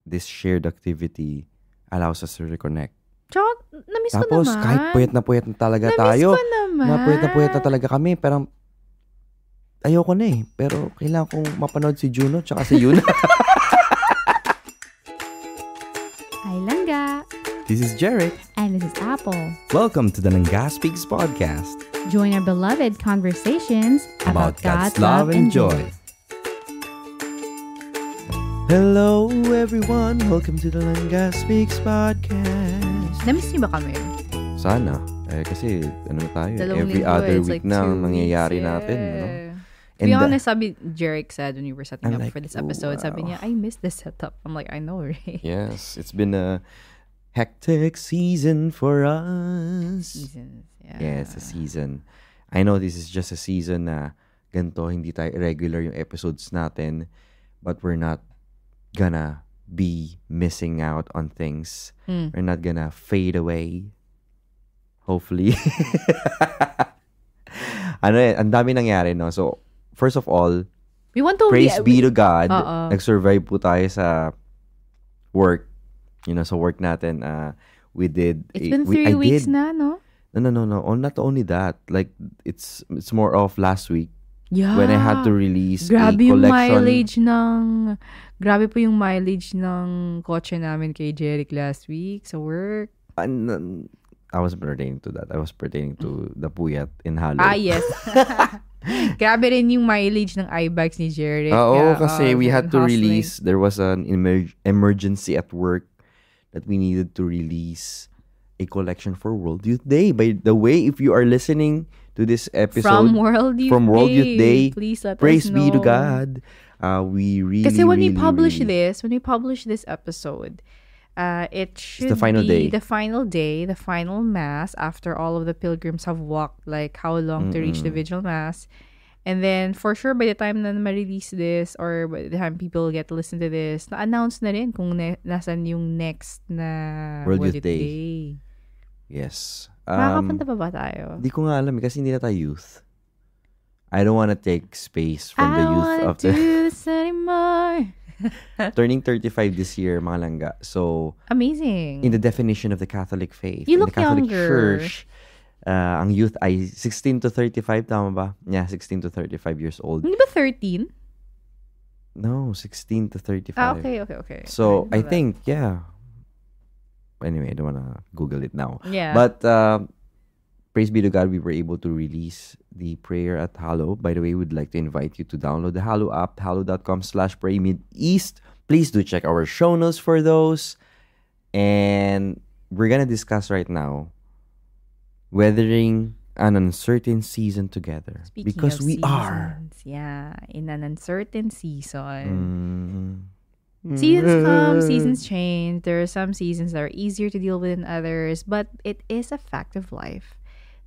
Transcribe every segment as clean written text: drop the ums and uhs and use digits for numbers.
this shared activity allows us to reconnect. Tsaka, na-miss ko Tapos, naman. kahit puyat na talaga tayo. Na-miss ko naman. Na puyat na talaga kami. Pero, ayoko na eh. Pero, kailangan kong mapanood si Juno tsaka si Yuna. Hi, Langga. This is Jarek. And this is Apple. Welcome to the Langga Speaks podcast. Join our beloved conversations about God's love and joy. Hello everyone, welcome to the Langga Speaks podcast. Na-miss niyo ba kami? Sana. Kasi ano tayo, Dalawang every linggo, other it's week like na 2 ang nangyayari weeks, natin. No? To be honest, sabi, Jarek said when we were setting I'm up like, for this episode, wow. sabi niya, I miss this setup. I'm like, I know, right? Yes, it's been a hectic season for us. Seasons, yeah. Yes, a season. I know this is just a season na ganito, hindi tayo regular yung episodes natin, but we're not gonna be missing out on things. We're not gonna fade away. Hopefully. Ang dami nangyari, no? So, first of all, We want to praise be to God. Uh-oh. Nag-survive po tayo sa work. Sa work natin, we did. It's been 3 weeks na, no? No. Not only that. Like, it's more of last week. Yeah. When I had to release Grabe a yung collection. Grabe po yung mileage ng kotse namin kay Jeric last week sa work. I was pertaining to that. I was pertaining to the puyat in Halo. Yes. Grabe rin yung mileage ng iBikes ni Jeric. Oo, kasi we had to hustling. release. There was an emergency at work that we needed to release a collection for World Youth Day. By the way, if you are listening to this episode From World Youth Day, please let praise us be to know. God. We really, kasi when really, we publish really, this episode, it should the final be day. the final day, the final mass after all of the pilgrims have walked like how long to reach the vigil mass. And then, for sure, by the time na ma-release this or by the time people get to listen to this, na-announce na rin kung nasan yung next na World Youth Day. Yes. Makakapanta pa ba tayo? Di ko nga alam kasi hindi na tayo youth. I don't want to take space from the youth of I don't want to do this anymore. Turning 35 this year, mga langga. So, amazing. in the definition of the Catholic faith, You in look the Catholic younger. Church, ang youth ay 16 to 35, tama ba? Yeah, 16 to 35 years old. Hindi ba 13? No, 16 to 35. Okay. So, I know that. think, yeah. Anyway, I don't want to Google it now. Yeah. But, praise be to God, we were able to release the prayer at Hallow. By the way, we'd like to invite you to download the Hallow app, hallow.com/praymid-east. Please do check our show notes for those. And we're gonna discuss right now weathering an uncertain season together. Speaking because of we seasons, are. Yeah, in an uncertain season. Mm. Seasons come, seasons change. There are some seasons that are easier to deal with than others, but it is a fact of life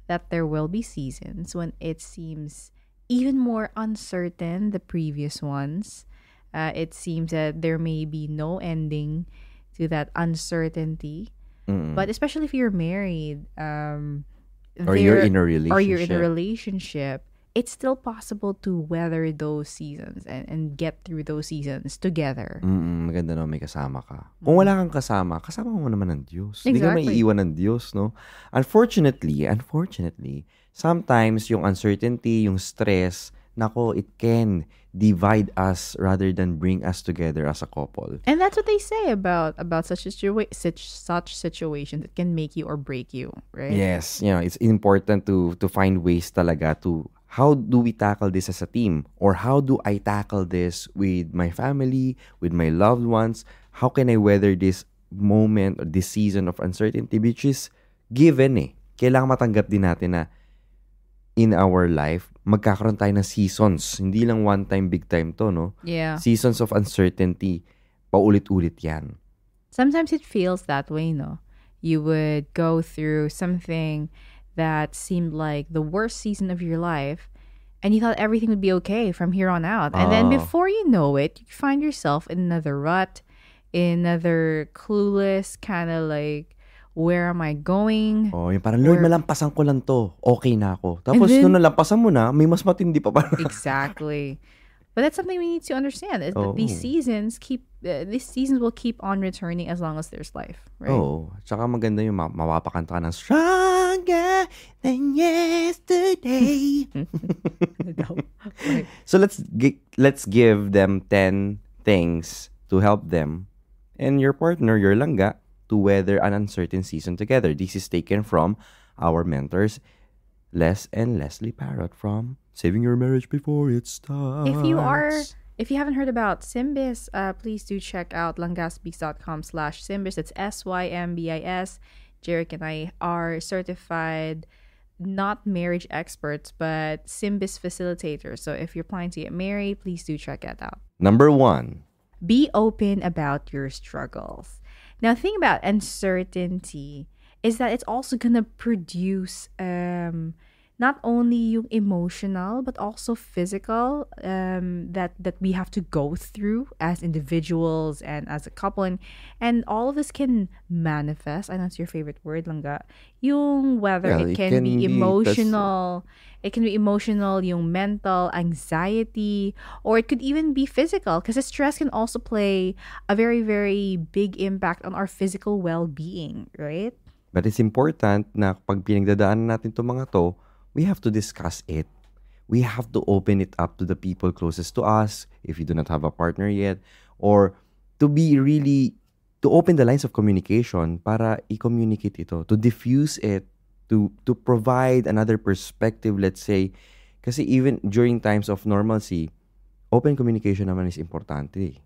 that there will be seasons when it seems even more uncertain the previous ones. It seems that there may be no ending to that uncertainty. But especially if you're married, or you're in a relationship. It's still possible to weather those seasons and get through those seasons together. Maganda na may kasama ka. Kung wala kang kasama mo naman ng Diyos. Hindi ka Exactly. maiiwan ng Diyos, no? Unfortunately, sometimes yung uncertainty, yung stress, it can divide us rather than bring us together as a couple. And that's what they say about such situations. It can make you or break you, right? Yes, it's important to find ways talaga to how do we tackle this as a team? Or how do I tackle this with my family, with my loved ones? How can I weather this moment or this season of uncertainty, which is given Kailangan matanggap din natin na in our life, magkakaroon tayo ng seasons. Hindi lang one time, big time to, no? Yeah. Seasons of uncertainty. Paulit-ulit yan. Sometimes it feels that way, no? You would go through something that seemed like the worst season of your life, and you thought everything would be okay from here on out. And then before you know it, you find yourself in another rut, in another clueless kind of like, where am I going? Yung parang, Lord, malampasan ko lang to. Okay na ako. Tapos, then, nung nalampasan mo na, may mas matindi pa parang. Exactly. But that's something we need to understand is that these seasons will keep on returning as long as there's life, right? Tsaka maganda yung mapapakanta ka ng stronger than yesterday. Right. So let's give them 10 things to help them and your partner, your langga, to weather an uncertain season together. This is taken from our mentors, Les and Leslie Parrott from Saving Your Marriage Before It Starts. If you haven't heard about Symbis, please do check out langaspeaks.com/Symbis. That's SYMBIS. Jeric and I are certified, not marriage experts, but Symbis facilitators. So if you're planning to get married, please do check that out. Number 1. Be open about your struggles. Now, the thing about uncertainty is that it's also gonna produce not only yung emotional but also physical that we have to go through as individuals and as a couple, and all of this can manifest. I know it's your favorite word, langga. Yung whether it can be emotional, it can be emotional, yung mental anxiety, or it could even be physical, because stress can also play a very, very big impact on our physical well-being, right? But it's important na pag pinagdadaanan natin itong mga to, we have to discuss it. We have to open it up to the people closest to us, if you do not have a partner yet, or to open the lines of communication para i-communicate ito, to diffuse it, to provide another perspective, let's say. Kasi even during times of normalcy, open communication naman is importante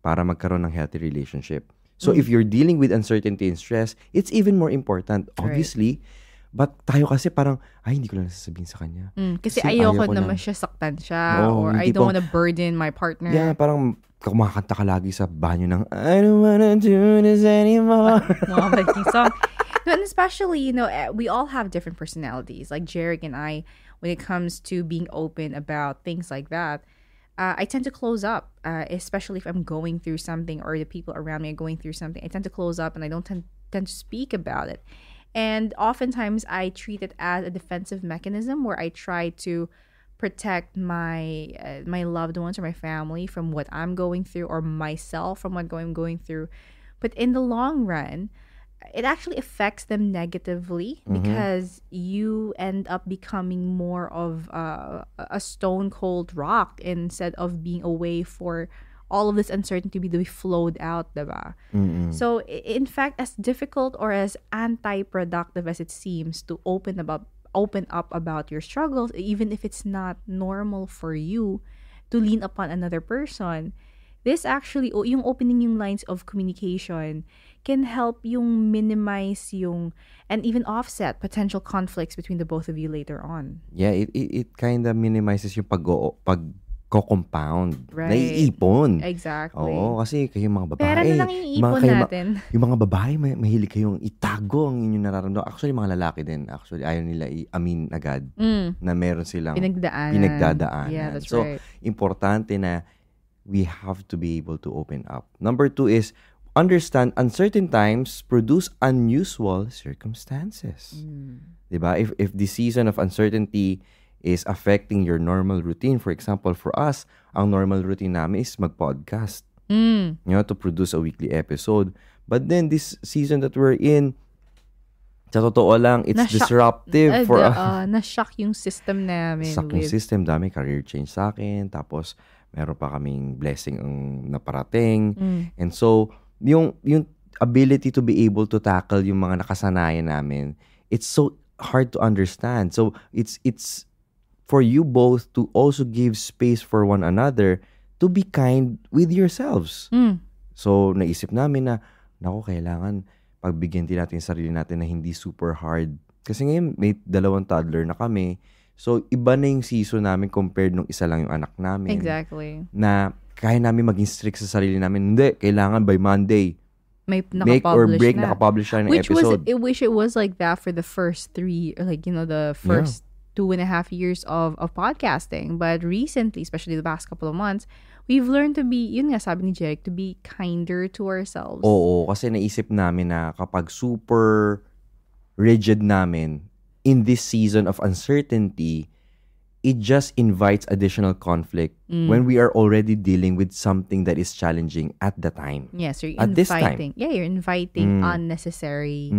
para magkaroon ng healthy relationship. So if you're dealing with uncertainty and stress, it's even more important, obviously. Right. But tayo kasi parang, hindi ko lang nasasabihin sa kanya. Kasi ayoko naman siya saktan siya, or I don't want to burden my partner. Yeah, parang kumakanta ka lagi sa banyo ng, I don't wanna do this anymore. Song. And especially, we all have different personalities. Like Jeric and I, when it comes to being open about things like that, I tend to close up, especially if I'm going through something or the people around me are going through something. I tend to close up and I don't tend to speak about it. And oftentimes I treat it as a defensive mechanism where I try to protect my loved ones or my family from what I'm going through, or myself from what I'm going through. But in the long run, it actually affects them negatively, because you end up becoming more of a stone cold rock instead of being a way for all of this uncertainty to be flowed out, diba? So in fact, as difficult or as anti-productive as it seems to open up about your struggles, even if it's not normal for you to lean upon another person, this actually, yung opening yung lines of communication can help yung minimize and even offset potential conflicts between the both of you later on. Yeah, it kind of minimizes yung pag-compound. Right. Naiipon. Exactly. Oo, kasi kayong mga babae. Pera na lang yung ipon natin. Yung mga babae, mahilig kayong itago ang inyong nararamdaman. Actually, mga lalaki din. Actually, ayaw nila i-amin agad na meron silang pinagdadaanan. Yeah, that's right. So, importante na we have to be able to open up. Number 2 is, understand uncertain times produce unusual circumstances. Diba? If the season of uncertainty is affecting your normal routine, for example, for us, ang normal routine namin is mag-podcast. To produce a weekly episode. But then this season that we're in, sa totoo lang, it's disruptive for us. Na-shock yung system namin. Shock yung system. Dami career change sa akin. Tapos, meron pa kaming blessing ang naparating. And so, yung ability to be able to tackle yung mga nakasanayan namin, it's so hard to understand. So, it's for you both to also give space for one another to be kind with yourselves. So, naisip namin na, kailangan pagbigyan din natin sarili natin na hindi super hard. Kasi ngayon, may 2 toddler na kami. So, iba na yung season namin compared nung isa lang yung anak namin. Exactly. Na kaya namin maging strict sa sarili namin. Hindi, kailangan by Monday. May make or break, nakapublish na ng episode. I wish it was like that for the first 3, or the first 2.5 years of podcasting. But recently, especially the past couple of months, we've learned to be, yun nga sabi ni Jeric, to be kinder to ourselves. Oo, kasi naisip namin na kapag super rigid namin in this season of uncertainty, it just invites additional conflict when we are already dealing with something that is challenging at the time. Yes, you're At this time. inviting. Yeah, you're inviting unnecessary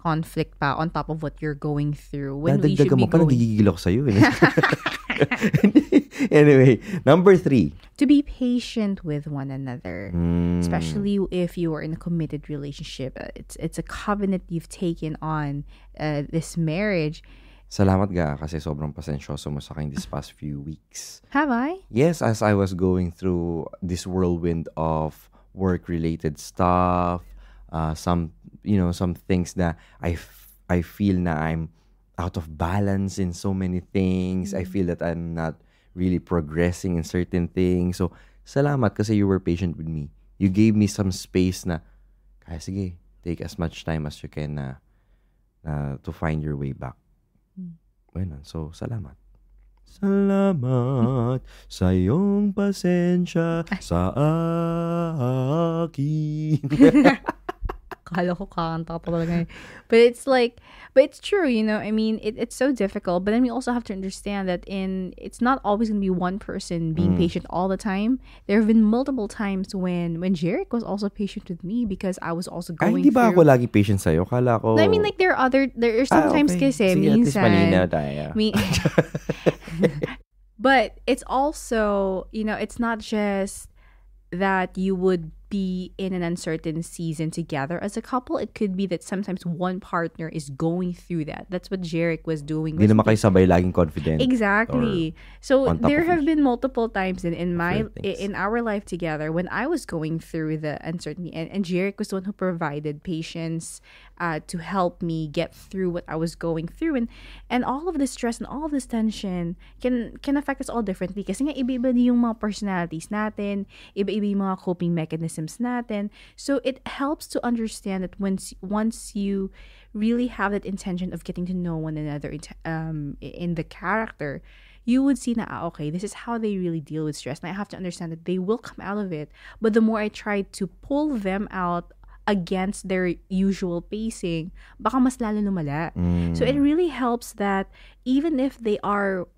conflict pa on top of what you're going through when we should Dadagdagan be mo pa, going nagigigil ako sa'yo. Anyway, number 3. to be patient with one another, Mm. especially if you are in a committed relationship. It's a covenant you've taken on this marriage. Salamat ga kasi sobrang pasensyoso mo sa akin this past few weeks. Have I? Yes, as I was going through this whirlwind of work-related stuff, some things that I feel na I'm out of balance in so many things. I feel that I'm not really progressing in certain things. So, salamat kasi you were patient with me. You gave me some space na, kaya sige, take as much time as you can na to find your way back. Bueno, so, salamat. Salamat sa iyong pasensya sa akin. Kala ko kakanta ka talaga. But it's true, I mean, it's so difficult. But then we also have to understand that it's not always going to be one person being patient all the time. There have been multiple times when Jeric was also patient with me because I was also Ay, going hindi ba ako through. lagi patient sa'yo? Kala ko... I mean, like there are sometimes okay. kasi Sige, at least minsan. malinaw tayo. But it's also, it's not just that you would be in an uncertain season together as a couple. It could be that sometimes one partner is going through that. That's what Jeric was doing. Hindi naman kayo sabay laging confident. Exactly. So on top there of have each- been multiple times in things. our life together when I was going through the uncertainty, and Jeric was the one who provided patience to help me get through what I was going through, and all of this stress and all of this tension can affect us all differently. Kasi nga iba-iba yung mga personalities natin, iba-iba yung mga coping mechanisms natin. So it helps to understand that once you really have that intention of getting to know one another in the character, you would see na, okay, this is how they really deal with stress. And I have to understand that they will come out of it. But the more I try to pull them out against their usual pacing, baka mas lalo lumala. So it really helps that even if they are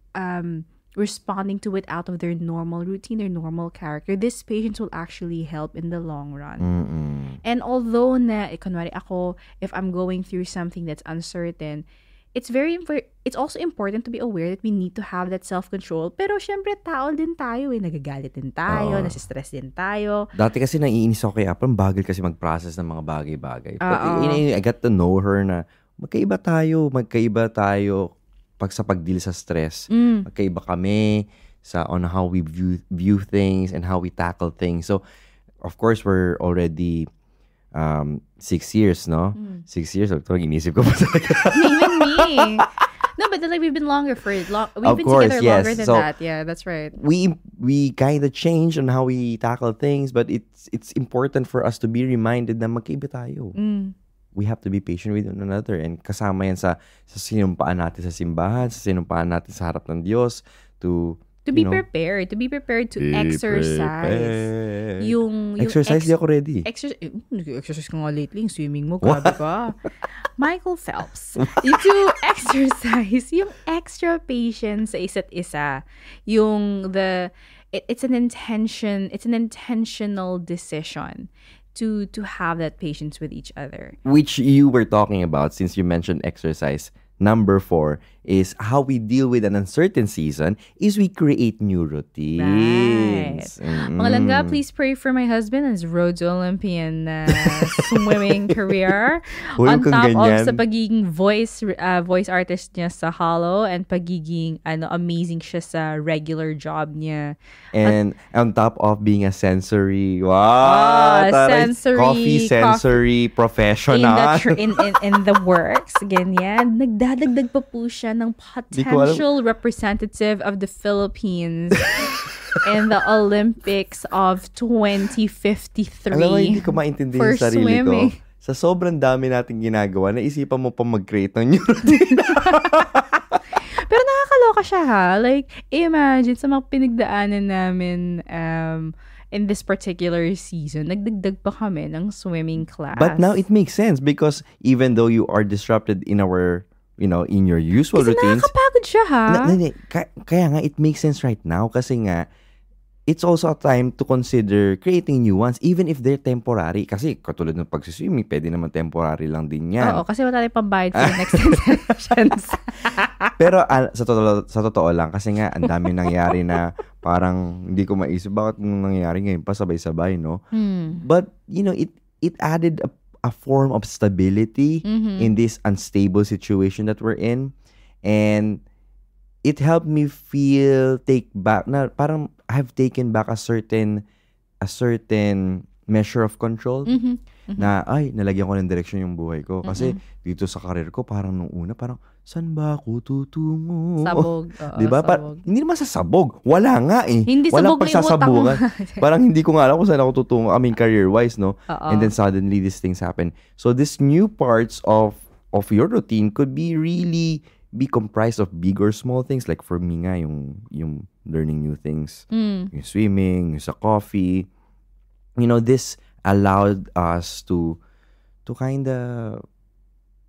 responding to it out of their normal routine, their normal character, this patience will actually help in the long run. And although kunwari ako, if I'm going through something that's uncertain, it's also important to be aware that we need to have that self-control. Pero syempre, tao din tayo nagagalit din tayo, nasistress din tayo. Dati kasi naiinis ako kay Apple, bagal kasi mag-process ng mga bagay-bagay. But I got to know her na magkaiba tayo pag sa pagdeal sa stress. Magkaiba kami on how we view things and how we tackle things. So, of course, we're already 6 years, no? 6 years. Inisip ko pa talaga. Even me. No, but like we've been longer for it. We've been together longer than that. Yeah, that's right. We kind of change on how we tackle things, but it's important for us to be reminded na magkaiba tayo. We have to be patient with one another, and kasama yan sa sinumpaan natin sa simbahan, sa sinumpaan natin sa harap ng Diyos to be prepared to exercise. Yung exercise di ako ready. Exercise ka nga lately, yung swimming mo, grabe ka. Michael Phelps. To exercise, yung extra patience sa isa't isa. It's an intentional decision to have that patience with each other. Which you were talking about since you mentioned exercise. Number 4 is how we deal with an uncertain season is we create new routines. Right. Mga langga, please pray for my husband and his road to Olympian swimming career. On top of sa pagiging voice artist niya sa Hollow and pagiging amazing siya sa regular job niya. And on top of being a sensory, coffee sensory professional. In the works, ganyan. Nagdadagdag pa po siya ng potential representative of the Philippines in the Olympics of 2053. Alam mo, hindi ko maintindihan for yung sarili swimming. ko. Sa sobrang dami nating ginagawa, naisipan mo pa mag-create ng new routine. Pero nakakaloka siya ha. Like, imagine sa mga pinagdaanan namin in this particular season, nagdagdag pa kami ng swimming class. But now it makes sense because even though you are disrupted in our, in your usual kasi routines, nakakapagod siya, ha? Kaya nga, it makes sense right now kasi nga, it's also a time to consider creating new ones even if they're temporary. Kasi katulad ng pagsiswimming, pwede naman temporary lang din yan. Oo, kasi wala tayong pambayad for the next 10 sessions. Pero sa totoo lang, kasi nga, ang dami nangyari na parang hindi ko maisip bakit nangyari ngayon pa sabay-sabay, no? But, it added a form of stability in this unstable situation that we're in. And it helped me take back na parang I've taken back a certain measure of control na nalagyan ko ng direction yung buhay ko kasi dito sa career ko parang nung una parang saan ba ako tutungo? Sabog. Diba? Hindi naman sa sabog. Wala nga eh. Hindi walang sabog na yung pagsasabungan. utang. Parang hindi ko nga alam kung saan ako tutungo. I mean, career-wise, no? Uh-oh. And then suddenly these things happen. So this new parts of your routine could be comprised of big or small things. Like for me nga, yung learning new things. Yung swimming, yung sa coffee. This allowed us to kind of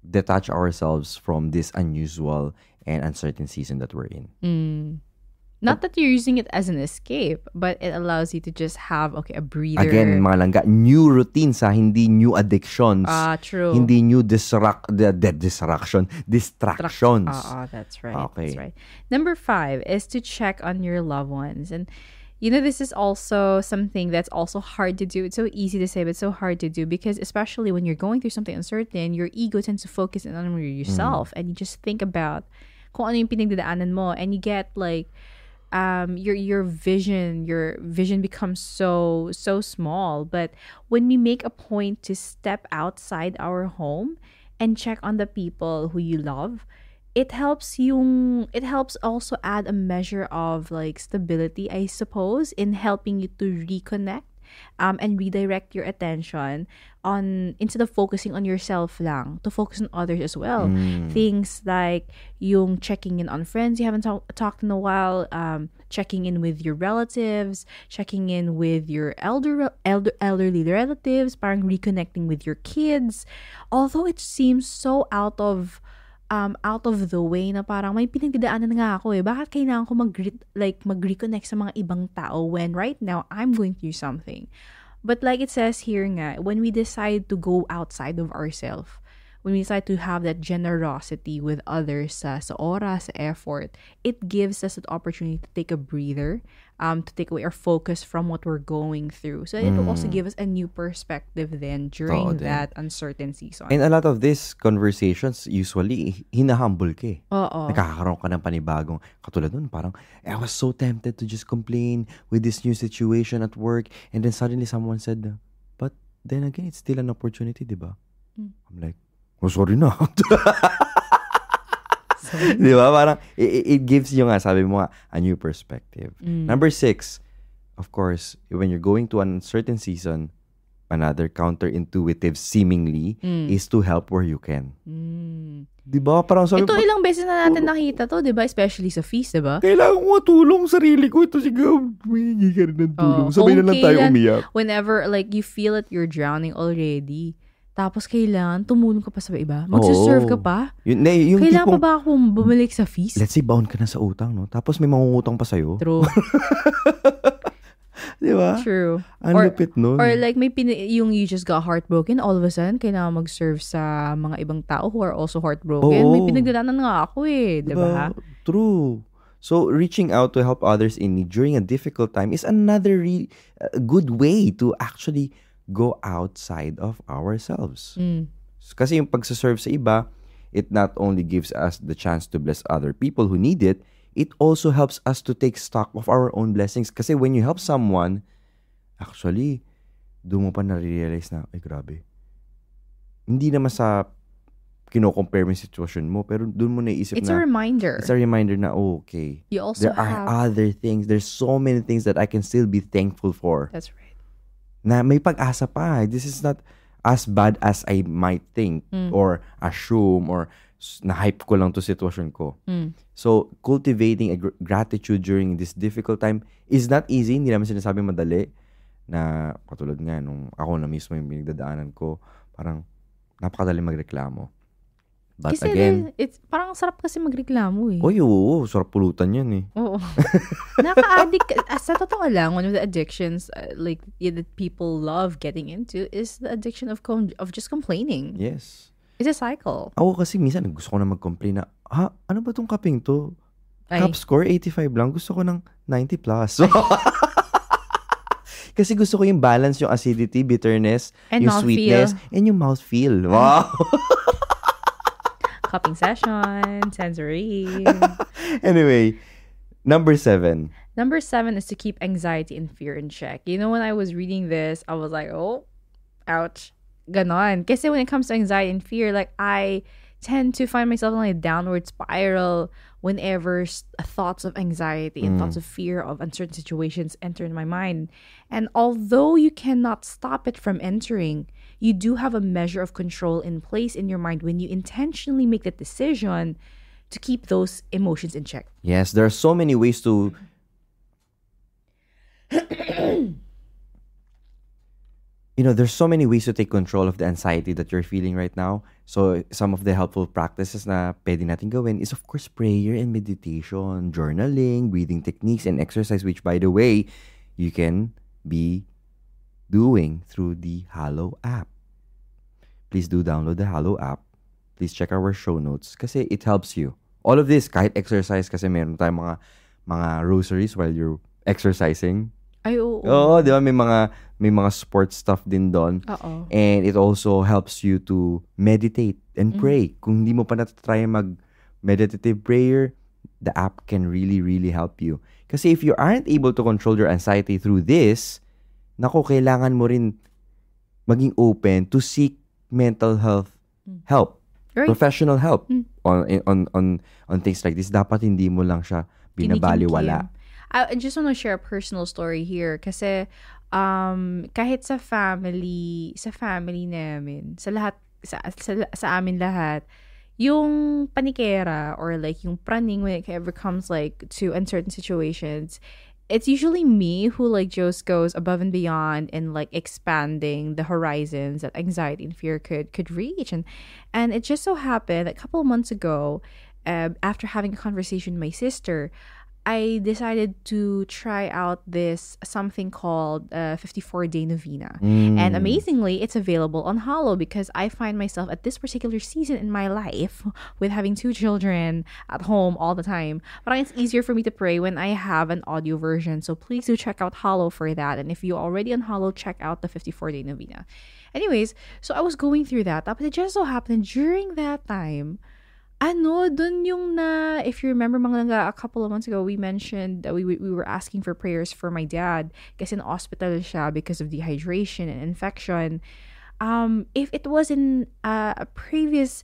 detach ourselves from this unusual and uncertain season that we're in. Not that you're using it as an escape, but it allows you to just have, a breather. Again, mga langga, new routines, hindi new addictions. True. Hindi new distractions. That's right. Okay. That's right. Number 5 is to check on your loved ones. And, this is also something that's also hard to do. It's so easy to say, but so hard to do because especially when you're going through something uncertain, your ego tends to focus on yourself and you just think about kung ano yung pinagdadaanan mo and you get your vision becomes so small. But when we make a point to step outside our home and check on the people who you love, it helps also add a measure of stability, I suppose, in helping you to reconnect and redirect your attention instead of focusing on yourself lang, to focus on others as well. Things like yung checking in on friends you haven't talked in a while, checking in with your relatives, checking in with your elderly relatives, parang reconnecting with your kids. Although it seems so out of the way na parang may pinagdadaanan nga ako bakit kailangan ko mag-reconnect sa mga ibang tao when right now I'm going through something. But like it says here nga, when we decide to go outside of ourselves, when we decide to have that generosity with others sa oras, sa effort, it gives us an opportunity to take a breather, to take away our focus from what we're going through. So it will also give us a new perspective then during that uncertain season. And a lot of these conversations, usually, hinahumble ka eh. Oo. Nakakaroon ka ng panibagong, katulad nun, parang, I was so tempted to just complain with this new situation at work, and then suddenly someone said, but then again, it's still an opportunity, di ba? I'm like, sorry na. Di ba? Parang, it gives you nga, sabi mo nga, a new perspective. Number 6, of course, when you're going to an uncertain season, another counterintuitive seemingly is to help where you can. Di ba? Parang sabi ito ilang beses na natin nakita to, di ba? Especially sa feast, di ba? Kailangan ko matulong sarili ko. Ito sigaw, humingi ka rin ng tulong. Sabay na lang tayo umiyak. Whenever, you feel that you're drowning already, tapos kailangan tumulong ka pa sa iba. Magsiserve ka pa. Yung kailangan tipong, pa ba akong bumalik sa feast? Let's say, bound ka na sa utang, no? Tapos may mangungutang pa sa'yo. True. Di ba? True. Ang lupit nun. Or yung you just got heartbroken, all of a sudden, kailangan mag-serve sa mga ibang tao who are also heartbroken. May pinagdadaanan nga ako eh. Diba? True. So, reaching out to help others in need during a difficult time is another good way to actually go outside of ourselves. Kasi yung pagsaserve sa iba, it not only gives us the chance to bless other people who need it, it also helps us to take stock of our own blessings. Kasi when you help someone, actually, doon mo pa na-realize na, ay grabe. Hindi naman sa kino-compare mo yung situation mo, pero doon mo naisip It's a reminder. It's a reminder na, okay. You also there are other things. There's so many things that I can still be thankful for. That's right. Na may pag-asa pa. This is not as bad as I might think or assume or na-hype ko lang to sitwasyon ko. So, cultivating a gratitude during this difficult time is not easy. Hindi naman sinasabing madali na katulad nga nung ako na mismo yung pinagdadaanan ko, parang napakadali magreklamo. But Kasi again, it's parang sarap kasi magreklamo eh. oo, sarap pulutan yan eh. Oo. Naka-addict. Sa totoo lang, one of the addictions that people love getting into is the addiction of just complaining. Yes. It's a cycle. Ako kasi minsan gusto ko na mag-complain na, ano ba tong kapeng to? Ay. Cup score 85 lang. Gusto ko ng 90 plus. Kasi gusto ko yung balance, yung acidity, bitterness, And yung mouthfeel. sweetness, and yung mouthfeel. Wow! Cupping session, sensory. Anyway, number 7. Number 7 is to keep anxiety and fear in check. You know, when I was reading this, I was like, oh, ouch. Ganon. Kasi when it comes to anxiety and fear, like, I tend to find myself on a downward spiral whenever thoughts of anxiety and thoughts of fear of uncertain situations enter in my mind. And although you cannot stop it from entering, you do have a measure of control in place in your mind when you intentionally make that decision to keep those emotions in check. Yes, there are so many ways to... there's so many ways to take control of the anxiety that you're feeling right now. So, some of the helpful practices na pwede natin gawin is, of course, prayer and meditation, journaling, breathing techniques, and exercise, which, by the way, you can be doing through the Hallow app. Please do download the Hallow app. Please check our show notes kasi it helps you. All of this, kahit exercise, kasi meron tayong mga rosaries while you're exercising. Ay, oo. Oo, di ba? May mga sports stuff din doon. Oo. And it also helps you to meditate and pray. Kung hindi mo pa natatry mag-meditative prayer, the app can really, really help you. Kasi if you aren't able to control your anxiety through this, kailangan mo rin maging open to seek mental health help. Right. Professional help on things like this. Dapat hindi mo lang siya binabaliwala. I just want to share a personal story here kasi kahit sa family namin, sa amin lahat, yung panikera or like yung praning when it ever comes like to uncertain situations, it's usually me who like just goes above and beyond in like expanding the horizons that anxiety and fear could reach. And it just so happened a couple of months ago, after having a conversation with my sister, I decided to try out this something called 54-day novena. And amazingly, it's available on Hallow because I find myself at this particular season in my life with having 2 children at home all the time. But it's easier for me to pray when I have an audio version. So please do check out Hallow for that. And if you're already on Hallow, check out the 54-day novena. Anyways, so I was going through that. But it just so happened during that time, dun yung if you remember a couple of months ago, we mentioned that we were asking for prayers for my dad kasi in hospital siya because of dehydration and infection. If it was in a previous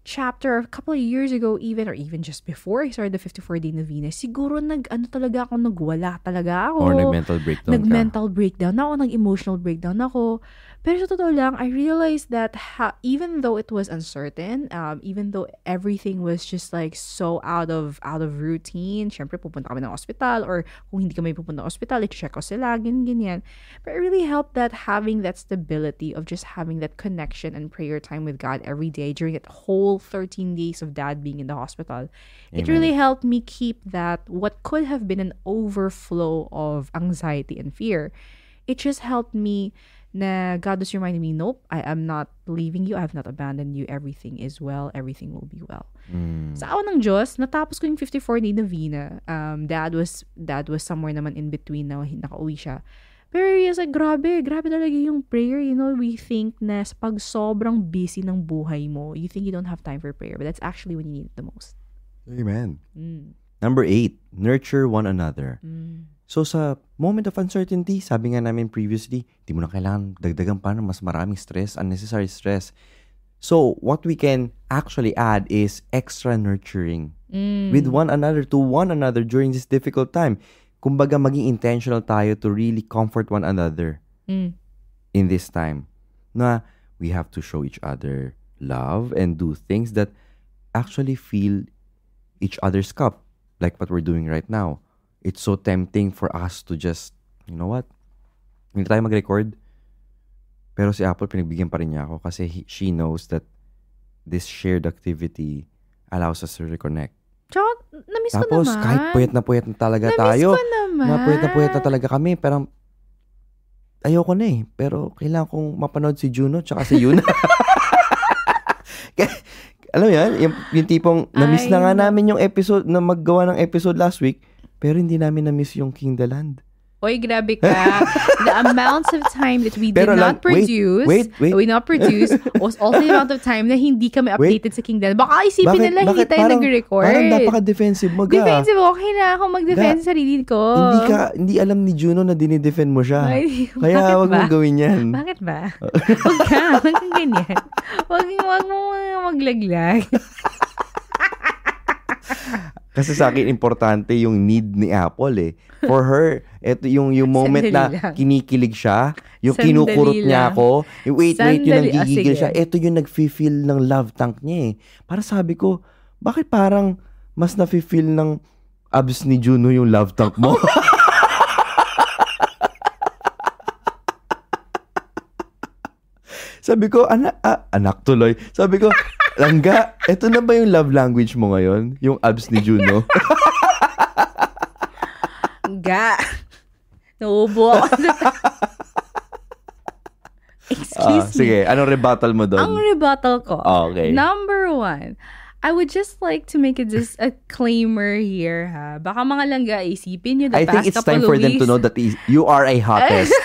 chapter a couple of years ago or even just before I started the 54-day novena, siguro nagwala talaga ako. Or nag-mental breakdown Nag-mental breakdown ako, nag-emotional breakdown ako. Pero sa totoo lang, I realized that even though it was uncertain, even though everything was just like so out of routine, syempre pupunta kami ng hospital or kung hindi kami pupunta ng hospital, i-check ko sila, ganyan. But it really helped that having that stability of just having that connection and prayer time with God every day during that whole 13 days of dad being in the hospital. Amen. It really helped me keep that what could have been an overflow of anxiety and fear. It just helped me na God was reminding me, nope, I am not leaving you. I have not abandoned you. Everything is well. Everything will be well. Sa awa ng Diyos, natapos ko yung 54-day novena. Dad was somewhere naman in between na nakauwi siya. Pero he was like, grabe talaga yung prayer. You know, we think na pag sobrang busy ng buhay mo, you think you don't have time for prayer. But that's actually when you need it the most. Amen. Number 8, nurture one another. So sa moment of uncertainty, sabi nga namin previously, di mo na kailangan dagdagan pa ng mas maraming stress, unnecessary stress. So what we can actually add is extra nurturing with one another, to one another during this difficult time. Kumbaga maging intentional tayo to really comfort one another in this time. Na we have to show each other love and do things that actually fill each other's cup, like what we're doing right now. It's so tempting for us to just, you know what? Hindi tayo mag-record. Pero si Apple, pinagbigyan pa rin niya ako kasi she knows that this shared activity allows us to reconnect. Tsaka, na-miss ko Tapos, naman. kahit puyat na talaga Na-miss tayo. ko naman. Puyat na talaga kami. Pero, ayoko na eh. Pero, kailangan kong mapanood si Juno tsaka si Yuna. Alam mo yan? Yung tipong, na-miss na nga namin yung episode, na maggawa ng episode last week, pero hindi namin na-miss yung King the Land. Oy, grabe ka. The amounts of time that we did Pero not produce, wait. we not produce, was also the amount of time na hindi kami updated sa Kingdom. Baka isipin nila hindi tayo nag-record. Parang napaka-defensive mo ga. Defensive, okay na ako mag-defend sa sarili ko. Hindi alam ni Juno na dinidefend mo siya. Ay, Kaya wag mong gawin yan. Bakit ba? Wag kang ganyan. Wag mo maglaglag. Kasi sa akin, importante yung need ni Apple eh. For her, eto yung moment na kinikilig siya, yung kinukurot niya ako, yung wait, yung nagigigil siya, eto yung nag-feel ng love tank niya eh. Para sabi ko, bakit parang mas na-feel ng abs ni Juno yung love tank mo? Sabi ko, anak tuloy. Sabi ko, Langga, eto na ba yung love language mo ngayon? Yung abs ni Juno? Ga. Nauubo ako. Excuse me. Sige, anong rebuttal mo doon? Ang rebuttal ko. Okay. Number 1, I would just like to make a disclaimer here, ha. Baka mga langga, isipin nyo the I past think it's couple time of for them weeks. to know that you are a hottest.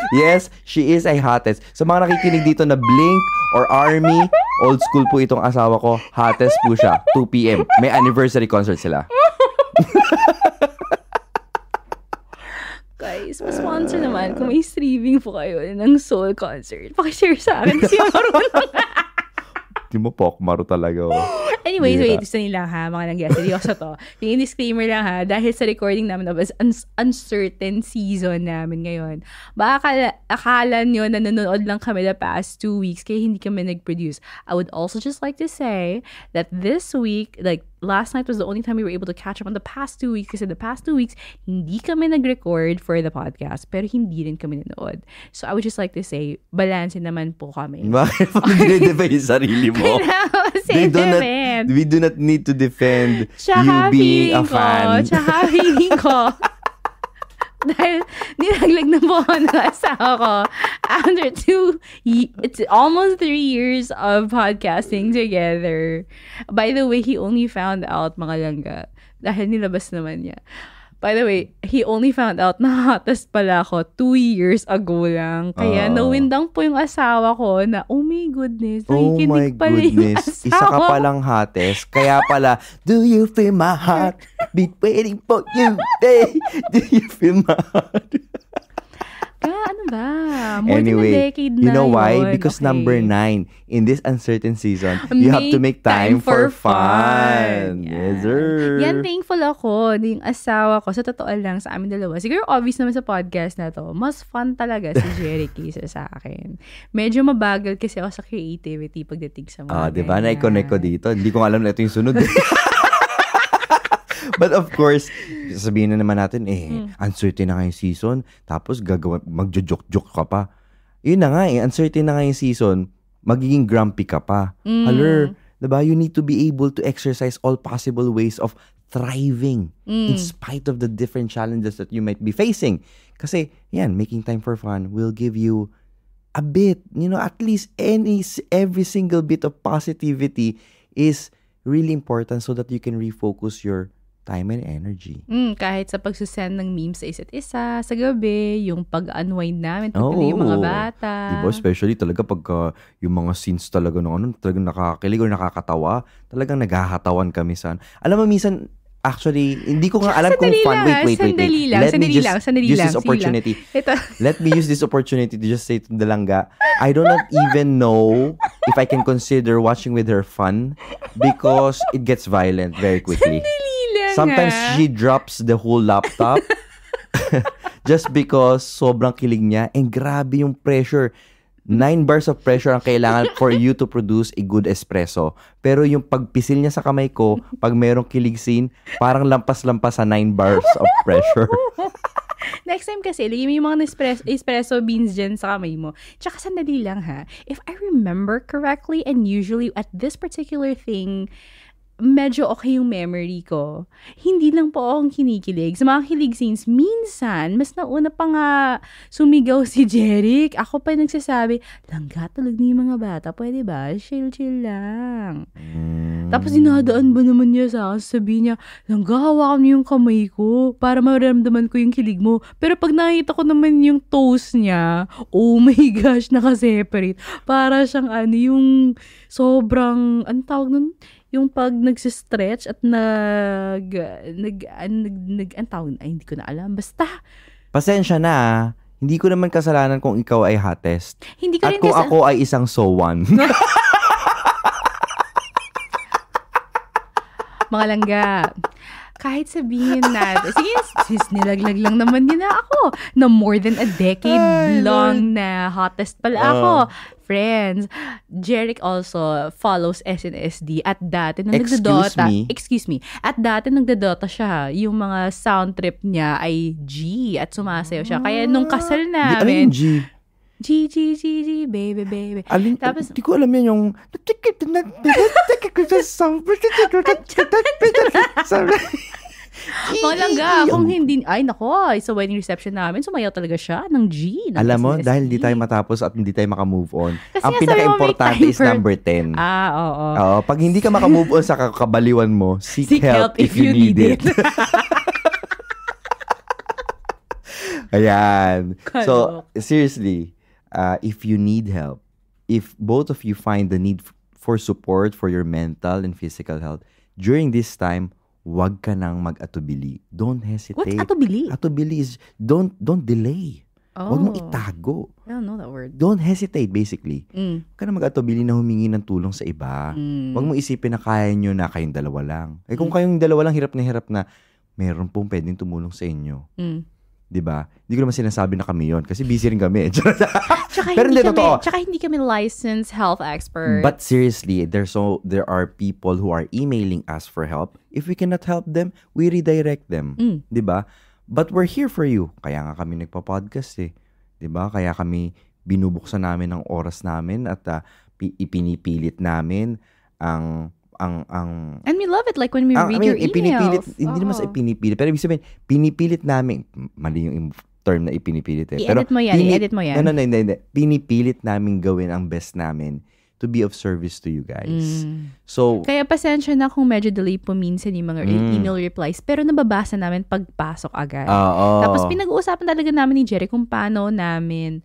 Yes, she is a hottest. Sa mga nakikinig dito na Blink or Army, old school po itong asawa ko, hottest po siya. 2 p.m. May anniversary concert sila. Guys, sponsor naman kung may streaming po kayo ng Soul concert. Pakishare sa akin kasi marunong. Di mo pokmaro talaga. Anyways, wait, gusto nila ha, mga langga. Seryoso to. Yung disclaimer lang ha, dahil sa recording namin of uncertain season namin ngayon. Baka akala nyo na nanonood lang kami the past 2 weeks kaya hindi kami nag-produce. I would also just like to say that this week, like last night was the only time we were able to catch up on the past 2 weeks kasi the past 2 weeks, hindi kami nag-record for the podcast pero hindi rin kami nanood. So I would just like to say, balansin naman po kami. Bakit mo dinidefend yung sarili mo? We do not need to defend you being a fan. Tsaka feeling ko, dahil nilaglag na po ako ng asawa ko after it's almost 3 years of podcasting together. By the way, he only found out, mga langga, dahil nilabas naman niya. By the way, he only found out na hottest pala ako 2 years ago lang. Kaya nawindang po yung asawa ko na, oh my goodness, nakikinig pala yung asawa. Isa ka palang hottest. Kaya pala, do you feel my heart? Been waiting for you, babe. Do you feel my heart? Ano ba? More Anyway, than a decade na you know why? yun. Because Okay. number 9, in this uncertain season, you have to make time for fun. Yes, sir. Yan, thankful ako. Yung asawa ko, sa totoo lang, sa amin dalawa. Siguro obvious naman sa podcast na to, mas fun talaga si Jerry kaysa sa akin. Medyo mabagal kasi ako sa creativity pagdating sa mga Diba? ganyan. Na-connect ko dito. Hindi ko alam na ito yung sunod. But of course, sabihin na naman natin, uncertain na nga yung season, tapos magjo-joke-joke ka pa. Yun na nga uncertain na nga yung season, magiging grumpy ka pa. Haler, diba? You need to be able to exercise all possible ways of thriving in spite of the different challenges that you might be facing. Kasi, yan, making time for fun will give you a bit, at least every single bit of positivity is really important so that you can refocus your time and energy. Kahit sa pagsusend ng memes sa isa't isa, sa gabi, yung pag-unwind namin, Oo. yung mga bata. Diba? Especially talaga pagka yung mga scenes talaga talagang nakakakilig or nakakatawa, talagang naghahatawan kami Alam mo, minsan, actually, hindi ko nga alam kung fun. Wait. Sandali Let me lang. use this opportunity. Let me use this opportunity to just say to Dalangga, I do not even know if I can consider watching with her fun because it gets violent very quickly. Sometimes she drops the whole laptop just because sobrang kilig niya and grabe yung pressure. 9 bars of pressure ang kailangan for you to produce a good espresso. Pero yung pagpisil niya sa kamay ko, pag merong kilig scene, parang lampas-lampas sa 9 bars of pressure. Next time kasi, lagay mo yung mga espresso beans dyan sa kamay mo. Tsaka sandali lang ha. If I remember correctly, and usually at this particular thing, medyo okay yung memory ko. Hindi lang po akong kinikilig. Sa mga kilig scenes, minsan, mas nauna pa nga sumigaw si Jeric. Ako pa nagsasabi, langga tulog na yung mga bata. Pwede ba? Chill lang. Tapos dinadaan ba naman niya sa akin? Sabi niya, langga, hawakan mo yung kamay ko para maramdaman ko yung kilig mo. Pero pag nakita ko naman yung toes niya, oh my gosh, nakaseparate. Para siyang yung sobrang, anong tawag nun? Yung pag nagsistretch at ang tawag, hindi ko na alam. Basta. Pasensya na, hindi ko naman kasalanan kung ikaw ay hottest. Hindi ko at rin kung ako ay isang sowan. Mga langga. Kahit sabihin natin, sige, nilaglag lang naman din na ako na more than a decade long na hottest pala ako. Friends, Jeric also follows SNSD at dati nung nagdodota. Excuse me. At dati nagdodota siya, yung mga sound trip niya ay G at sumasayaw siya. Kaya nung kasal namin, G? G, baby. Tapos, di ko alam yan yung mga langga, kung hindi, ay nako, sa wedding reception namin, sumayaw talaga siya ng G. Alam mo, dahil hindi tayo matapos at hindi tayo makamove on, kasi ang pinaka-importante is number 10. Oo. Pag hindi ka makamove on sa kakabaliwan mo, seek help if you need it. Ayan. So, seriously, if you need help, if both of you find the need for support for your mental and physical health, during this time, wag ka nang mag-atubili. Don't hesitate. What's atubili? Atubili is don't delay. Wag mo itago. I don't know that word. Don't hesitate, basically. Wag ka na mag-atubili na humingi ng tulong sa iba. Wag mo isipin na kaya nyo na kayong dalawa lang. Kung kayong dalawa lang, hirap na, meron pong pwedeng tumulong sa inyo. Diba? Hindi ko naman sinasabi na kami yon kasi busy rin kami. Pero hindi kami licensed health expert. But seriously, there are people who are emailing us for help. If we cannot help them, we redirect them. Diba? But we're here for you. Kaya nga kami nagpa-podcast eh. Diba? Kaya kami binubuksan namin ang oras namin at ipinipilit namin ang and we love it like when we read your emails. Hindi naman sa ipinipilit. Pero ibig sabihin, pinipilit namin, mali yung term na ipinipilit eh. I-edit mo yan. No, hindi. Pinipilit namin gawin ang best namin to be of service to you guys. So, kaya pasensya na kung medyo delay po minsan yung mga email replies, pero nababasa namin pagpasok agad. Tapos pinag-uusapan talaga namin ni Jerry kung paano namin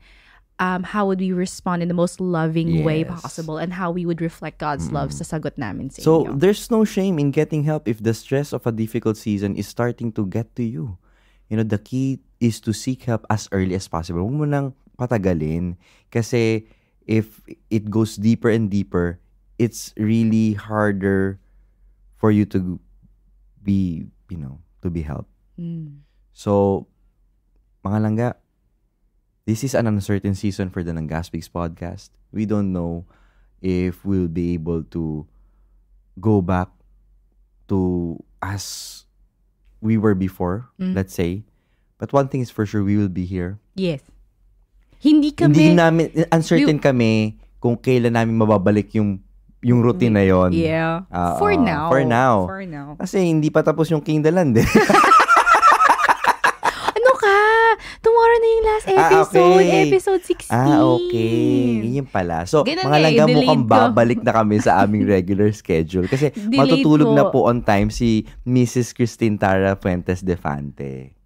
how would we respond in the most loving way possible and how we would reflect God's love sa sagot namin sa inyo. So, there's no shame in getting help if the stress of a difficult season is starting to get to you. You know, the key is to seek help as early as possible. Huwag mo nang patagalin kasi if it goes deeper and deeper, it's really harder for you to be, to be helped. So, mga langga, this is an uncertain season for the Langga Speaks podcast. We don't know if we'll be able to go back to as we were before, let's say. But one thing is for sure, we will be here. Yes. Hindi namin, uncertain kami kung kailan namin mababalik yung routine na yon. Yeah. For now. Kasi hindi pa tapos yung King the Land eh. Tomorrow na yung last episode. Okay. Episode 16. Okay. Yun pala. So, ganun mga langga, mukhang babalik na kami sa aming regular schedule. Kasi matutulog na po on time si Mrs. Christine Tara Fuentes Defante.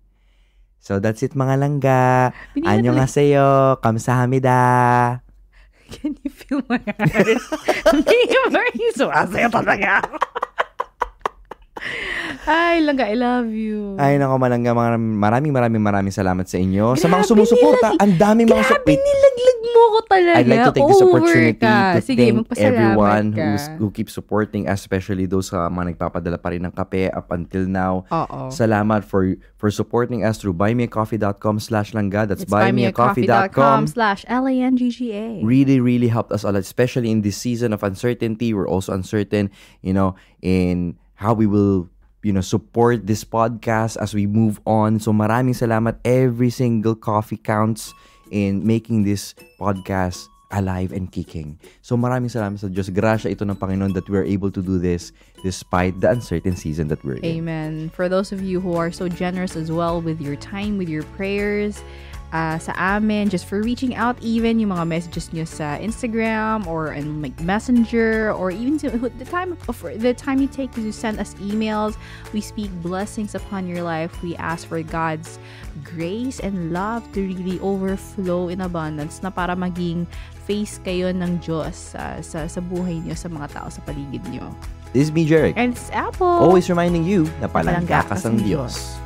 So, that's it mga langga. Annyeonghaseyo. Kamsahamnida. Can you feel my heart? Hindi sumasayo talaga. Ay, langga, I love you. Ay, nako malangga, maraming salamat sa inyo. Sa mga sumusuporta, ang dami mga Grabe, nilaglag mo ko talaga. I'd like to take this opportunity to thank everyone ka. who keeps supporting us, especially those mga nagpapadala pa rin ng kape up until now. Oo. Salamat for supporting us through buymeacoffee.com/langga. That's buymeacoffee.com/LANGGA. Really helped us a lot, especially in this season of uncertainty. We're also uncertain, in how we will support this podcast as we move on. So maraming salamat. Every single coffee counts in making this podcast alive and kicking. So maraming salamat sa Diyos. Grasya ito ng Panginoon that we're able to do this despite the uncertain season that we're in. Amen. For those of you who are so generous as well with your time, with your prayers, sa amin, just for reaching out, even yung mga messages nyo sa Instagram or in like Messenger, or even the time you take to send us emails. We speak blessings upon your life. We ask for God's grace and love to really overflow in abundance, na para maging face kayo ng Diyos sa buhay nyo, sa mga tao sa paligid nyo. This is me, Jeric. And it's Apple. Always reminding you na palangga ka sa Diyos.